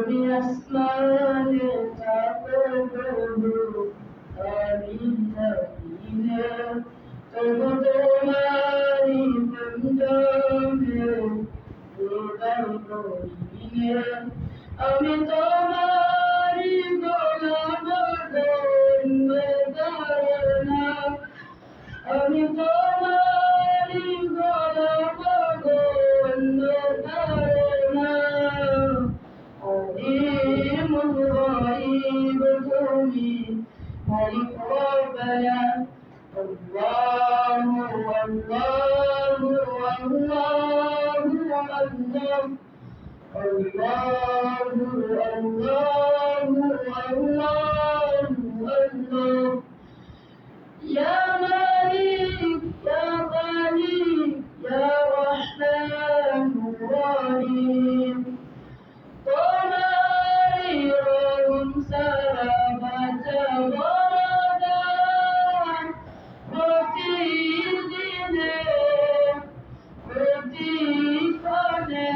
আমি আসমানে চাঁদ আমি জানি তবু তোমারি প্রেম জমে হৃদয় গহীনে আমি তোমারি গোলাম গণ্য ধারণা আমি তোমারি গোলাম গণ্য ধারণা আলিমুল গায়ব তুমি মালিক রব্বানা আল্লাহু আল্লাহু আল্লাহু আল্লাহ Allahu Allahu Allahu Allah Ya Malik Ya Ghani Ya Rahman Rahim Tomari Rahim Sarabata Warada Roti Dine Roti Kane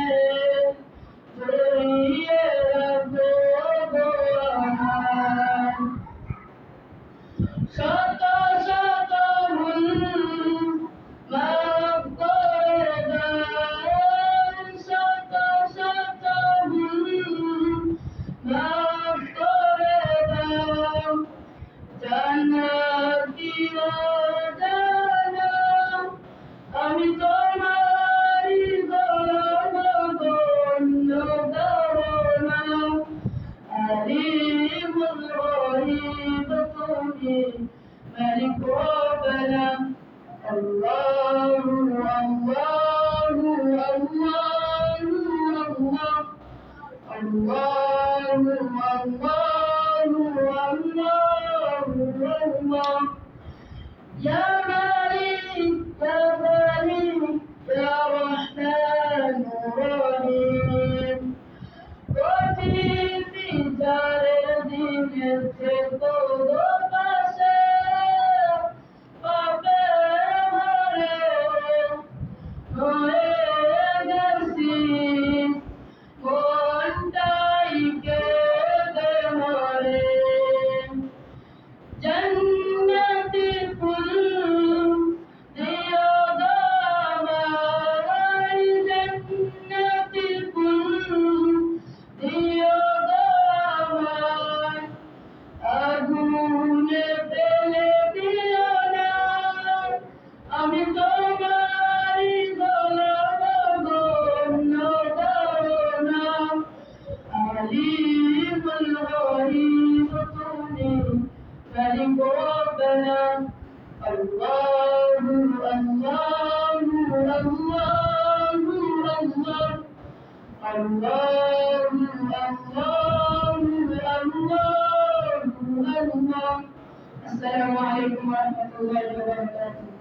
শত শত ভুল মাফ করে দাও শত শত ভুল মাফ করে দাও জান্নাতি জানা আমি তোমারি গোলাম গণ্য ধারণা আলিমুল গায়ব তুমি মালিক রব্বানা আল্লাহু আল্লাহু আল্লাহু আল্লাহু আল্লাহু আল্লাহু আল্লাহ Ya Malik Ya Ghani Ya Rahman Rahim Roti বিচারের দিনের থেকো পাশে পাপের ঘরে হয়ে গেছি মনটাই কেঁদে মরে জান্নাতি ফুল দিও গো আমায় জান্নাতি ফুল দিও গো আমায় আগুনে ফেলে দিও না আমি তোমারি গোলাম গণ্য ধারণা আলিমুল গায়ব তুমি মালিক রব্বানা আল্লাহু আল্লাহু আল্লাহু আল্লাহ Allahu Allahu Allahu Allah Assalamualaikum warahmatullahi wabarakatuh